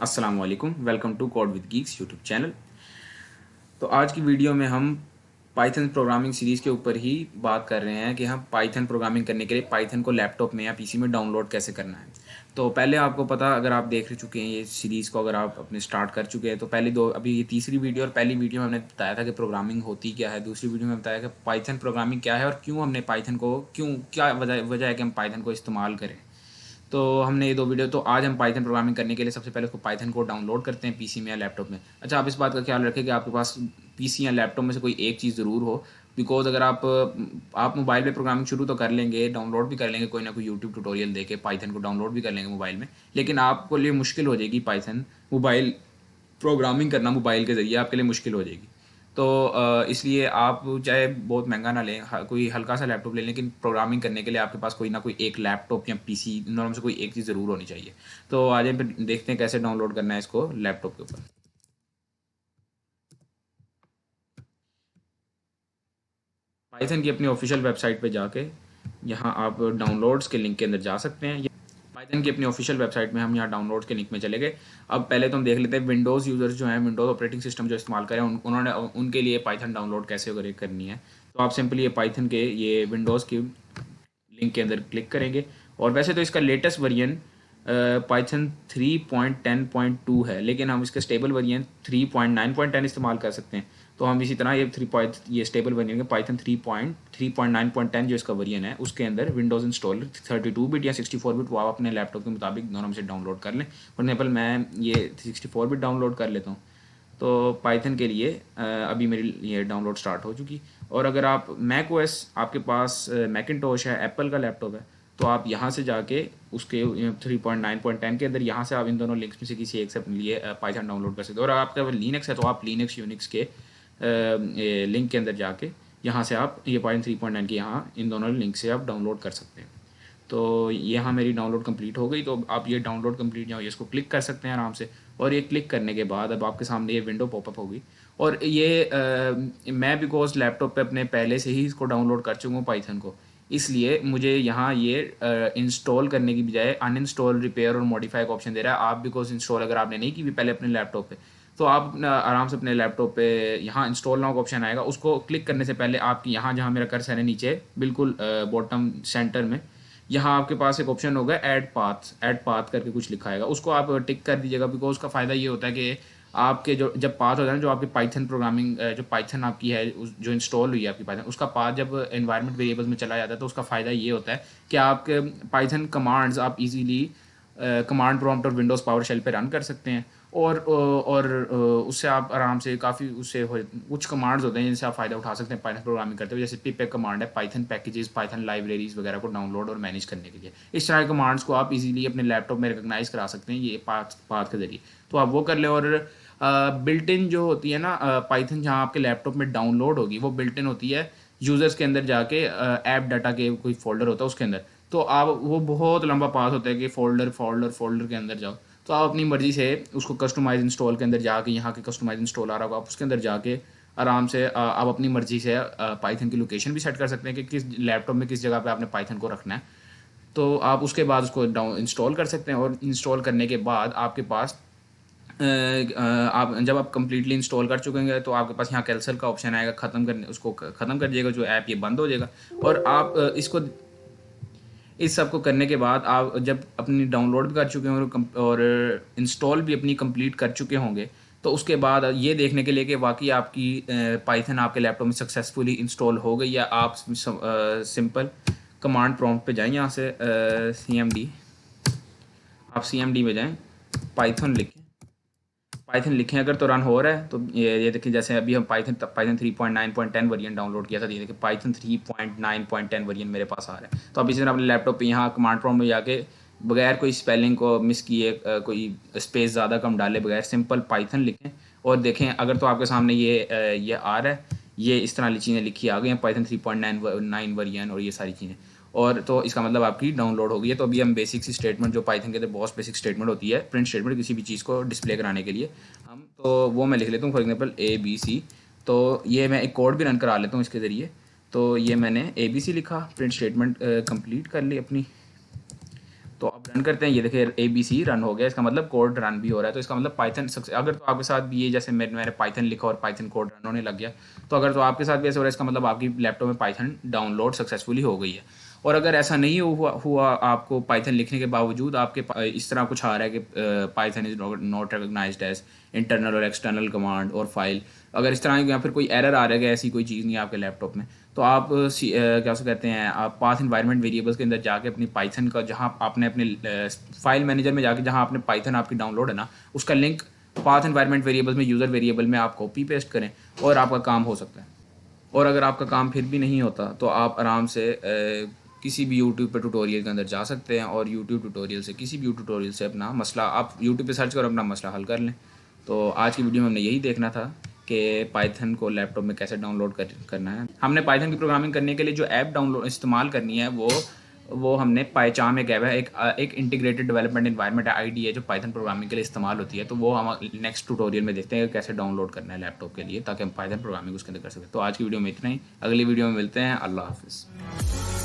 अस्सलाम वालेकुम, welcome to code with geeks YouTube channel. तो आज की वीडियो में हम पाइथन प्रोग्रामिंग सीरीज़ के ऊपर ही बात कर रहे हैं कि हम पाइथन प्रोग्रामिंग करने के लिए पाइथन को लैपटॉप में या पीसी में डाउनलोड कैसे करना है। तो पहले आपको पता, अगर आप देख चुके हैं ये सीरीज़ को, अगर आप अपने स्टार्ट कर चुके हैं, तो पहली दो, अभी ये तीसरी वीडियो और पहली वीडियो में हमने बताया था कि प्रोग्रामिंग होती क्या है, दूसरी वीडियो में बताया कि पाइथन प्रोग्रामिंग क्या है और क्यों हमने पाइथन को, क्यों, क्या वजह है कि हम पाइथन को इस्तेमाल करें। तो हमने ये दो वीडियो, तो आज हम पाइथन प्रोग्रामिंग करने के लिए सबसे पहले उसको पाइथन को डाउनलोड करते हैं पीसी में या लैपटॉप में। अच्छा, आप इस बात का ख्याल रखें कि आपके पास पीसी या लैपटॉप में से कोई एक चीज़ ज़रूर हो, बिकॉज अगर आप मोबाइल पे प्रोग्रामिंग शुरू तो कर लेंगे, डाउनलोड भी कर लेंगे, कोई ना कोई यूट्यूब ट्यूटोरियल देके पाइथन को डाउनलोड भी कर लेंगे मोबाइल में, लेकिन आपको लिए मुश्किल हो जाएगी पाइथन मोबाइल प्रोग्रामिंग करना, मोबाइल के ज़रिए आपके लिए मुश्किल हो जाएगी। तो इसलिए आप चाहे बहुत महंगा ना लें, कोई हल्का सा लैपटॉप ले लें, लेकिन प्रोग्रामिंग करने के लिए आपके पास कोई ना कोई एक लैपटॉप या पीसी, इन दोनों में से कोई एक चीज़ ज़रूर होनी चाहिए। तो आज हम फिर देखते हैं कैसे डाउनलोड करना है इसको लैपटॉप के ऊपर। पाइथन की अपनी ऑफिशियल वेबसाइट पे जाके यहाँ आप डाउनलोड्स के लिंक के अंदर जा सकते हैं। पाइथन की अपनी ऑफिशियल वेबसाइट में हम यहाँ डाउनलोड्स के लिंक में चले गए। अब पहले तो हम देख लेते हैं विंडोज़ यूज़र्स जो हैं, विंडोज़ ऑपरेटिंग सिस्टम जो इस्तेमाल करें, उन्होंने उनके लिए पाइथन डाउनलोड कैसे करनी है। तो आप सिंपली ये पाइथन के ये विंडोज़ की लिंक के अंदर क्लिक करेंगे। और वैसे तो इसका लेटेस्ट वर्जन पाइथन 3.10.2 है, लेकिन हम इसका स्टेबल वर्जन 3.9.10 इस्तेमाल कर सकते हैं। तो हम इसी तरह ये स्टेबल वर्जन पाइथन 3.9.10 जो इसका वर्जन है, उसके अंदर विंडोज़ इंस्टॉलर 32 बिट या 64 बिट, वो आप अपने लैपटॉप के मुताबिक दोनों में से डाउनलोड कर लें। फॉर एग्जाम्पल मैं ये 64 बिट डाउनलोड कर लेता हूँ। तो पाइथन के लिए अभी मेरी ये डाउनलोड स्टार्ट हो चुकी। और अगर आप मैक ओएस, आपके पास मैकिनटोश है, एप्पल का लैपटॉप है, तो आप यहाँ से जाके उसके 3.9.10 के अंदर यहाँ से आप इन दोनों लिंक्स में से किसी एक से अपने लिए पाइथन डाउनलोड कर सकते हो। और आपका लिनक्स है तो आप लिनक्स यूनिक्स के लिंक के अंदर जाके यहाँ से आप ये पाइथन 3.9 की यहाँ इन दोनों लिंक से आप डाउनलोड कर सकते हैं। तो यहाँ मेरी डाउनलोड कंप्लीट हो गई। तो आप ये डाउनलोड कंप्लीट जाओ, इसको क्लिक कर सकते हैं आराम से। और ये क्लिक करने के बाद अब आपके सामने ये विंडो पॉपअप होगी। और ये मैं बिकॉज लैपटॉप पे अपने पहले से ही इसको डाउनलोड कर चुका हूँ पाइथन को, इसलिए मुझे यहाँ ये इंस्टॉल करने की बजाय अनइंस्टॉल, रिपेयर और मॉडिफाई का ऑप्शन दे रहा है। आप बिकॉज इंस्टॉल अगर आपने नहीं की भी पहले अपने लैपटॉप पे, तो आप आराम से अपने लैपटॉप पे यहाँ इंस्टॉल नाउ का ऑप्शन आएगा, उसको क्लिक करने से पहले आपकी यहाँ जहाँ मेरा कर्सर है नीचे बिल्कुल बॉटम सेंटर में, यहाँ आपके पास एक ऑप्शन होगा ऐड पाथ करके कुछ लिखा आएगा, उसको आप टिक कर दीजिएगा। बिकॉज उसका फ़ायदा ये होता है कि आपके जो जब पाथ होता है ना, जो आपकी पाइथन प्रोग्रामिंग जो पाइथन आपकी है, जो इंस्टॉल हुई है आपकी पाइथन, उसका पाथ जब एनवायरनमेंट वेरिएबल्स में चला जाता है, तो उसका फ़ायदा ये होता है कि आपके पाइथन कमांड्स आप इजीली कमांड प्रॉम्प्ट और विंडोज़ पावर शेल पे रन कर सकते हैं। और उससे आप आराम से काफ़ी उससे कुछ कमांड्स होते हैं जिनसे आप फ़ायदा उठा सकते हैं पाइथन प्रोग्रामिंग करते हुए। जैसे पिप कमांड है पाइथन पैकेजेस, पाइथन लाइब्रेरीज वगैरह को डाउनलोड और मैनेज करने के लिए। इस तरह के कमांड्स को आप इजीली अपने लैपटॉप में रिकॉग्नाइज करा सकते हैं ये पाथ के जरिए। तो आप वो कर लें। और बिल्ट इन जो होती है ना पाइथन, जहाँ आपके लैपटॉप में डाउनलोड होगी, वो बिल्ट इन होती है यूज़र्स के अंदर जाके ऐप डाटा के कोई फोल्डर होता है उसके अंदर। तो आप, वो बहुत लंबा पाथ होता है कि फोल्डर के अंदर जाओ। तो आप अपनी मर्ज़ी से उसको कस्टमाइज इंस्टॉल के अंदर जाके, यहाँ के कस्टमाइज इंस्टॉल आ रहा होगा, आप उसके अंदर जाके आराम से आप अपनी मर्ज़ी से पाइथन की लोकेशन भी सेट कर सकते हैं कि किस लैपटॉप में किस जगह पे आपने पाइथन को रखना है। तो आप उसके बाद उसको डाउन इंस्टॉल कर सकते हैं। और इंस्टॉल करने के बाद आपके पास आप जब आप कंप्लीटली इंस्टॉल कर चुकेंगे, तो आपके पास यहाँ कैंसिल का ऑप्शन आएगा, ख़त्म करने, उसको ख़त्म कर दिएगा, जो ऐप ये बंद हो जाएगा। और आप इसको, इस सब को करने के बाद आप जब अपनी डाउनलोड भी कर चुके होंगे और इंस्टॉल भी अपनी कंप्लीट कर चुके होंगे, तो उसके बाद ये देखने के लिए कि वाकई आपकी पाइथन आपके लैपटॉप में सक्सेसफुली इंस्टॉल हो गई, या आप सिंपल कमांड प्रॉम्प्ट पे जाएं, यहाँ से CMD, आप CMD में जाएं, पाइथन लिखें अगर, तो रन हो रहा है। तो ये देखिए, जैसे अभी हम पाइथन 3.9.10 वर्जन डाउनलोड किया था, ये देखिए पाइथन 3.9.10 वर्जन मेरे पास आ रहा है। तो अब इसी तरह अपने लैपटॉप पे यहाँ कमांड प्रॉम्प्ट में जाके बगैर कोई स्पेलिंग को मिस किए, कोई स्पेस ज़्यादा कम डाले बगैर सिंपल पाइथन लिखें और देखें अगर तो आपके सामने ये आ रहा है, ये इस तरह की चीज़ें लिखी आ गई हैं, पाइथन 3.9 वर्जन और ये सारी चीज़ें। और तो इसका मतलब आपकी डाउनलोड हो गई है। तो अभी हम बेसिक सी स्टेटमेंट, जो पाइथन के अंदर बहुत बेसिक स्टेटमेंट होती है, प्रिंट स्टेटमेंट, किसी भी चीज़ को डिस्प्ले कराने के लिए हम, तो वो मैं लिख लेता हूँ। For example ABC। तो ये मैं एक कोड भी रन करा लेता हूँ इसके ज़रिए। तो ये मैंने ABC लिखा, प्रिंट स्टेटमेंट कंप्लीट कर ली अपनी। तो अब रन करते हैं, ये देखिए ABC रन हो गया, इसका मतलब कोड रन भी हो रहा है। तो इसका मतलब पाइथन अगर तो आपके साथ भी ये जैसे मैंने पाइथन लिखा और पाइथन कोड रन होने लग गया, तो अगर तो आपके साथ भी ऐसा हो रहा है, इसका मतलब आपकी लैपटॉप में पाइथन डाउनलोड सक्सेसफुली हो गई है। और अगर ऐसा नहीं हुआ आपको पाइथन लिखने के बावजूद आपके इस तरह कुछ आ रहा है कि Python is not recognised as internal और एक्सटर्नल कमांड और फाइल, अगर इस तरह या फिर कोई एरर आ रहा है कि ऐसी कोई चीज़ नहीं है आपके लैपटॉप में, तो आप क्या उसे कहते हैं, आप पाथ इन्वायरमेंट वेरिएबल्स के अंदर जाके अपनी पाइथन का जहाँ आपने अपने फाइल मैनेजर में जाके जहाँ आपने पाइथन आपकी डाउनलोड है ना, उसका लिंक पाथ इन्वायरमेंट वेरिएबल्स में यूज़र वेरिएबल में आप कॉपी पेस्ट करें और आपका काम हो सकता है। और अगर आपका काम फिर भी नहीं होता तो आप आराम से किसी भी यूट्यूब पे ट्यूटोरियल के अंदर जा सकते हैं और यूट्यूब ट्यूटोरियल से किसी भी ट्यूटोरियल से अपना मसला आप यूट्यूब पे सर्च करो, अपना मसला हल कर लें। तो आज की वीडियो में हमने यही देखना था कि पाइथन को लैपटॉप में कैसे डाउनलोड करना है। हमने पाइथन की प्रोग्रामिंग करने के लिए जो ऐप डाउनलोड इस्तेमाल करनी है वो हमने पाइचार्म एक ऐप है, एक इंटीग्रेटेड डेवलपमेंट एनवायरनमेंट आईडी है जो पाइथन प्रोग्रामिंग के लिए इस्तेमाल होती है। तो वो हम नेक्स्ट ट्यूटोरियल में देखते हैं कि कैसे डाउनलोड करना है लैपटॉप के लिए ताकि हम पाइथन प्रोग्रामिंग उसके अंदर कर सकें। तो आज की वीडियो में इतना ही, अगली वीडियो में मिलते हैं। अल्लाह हाफिज़।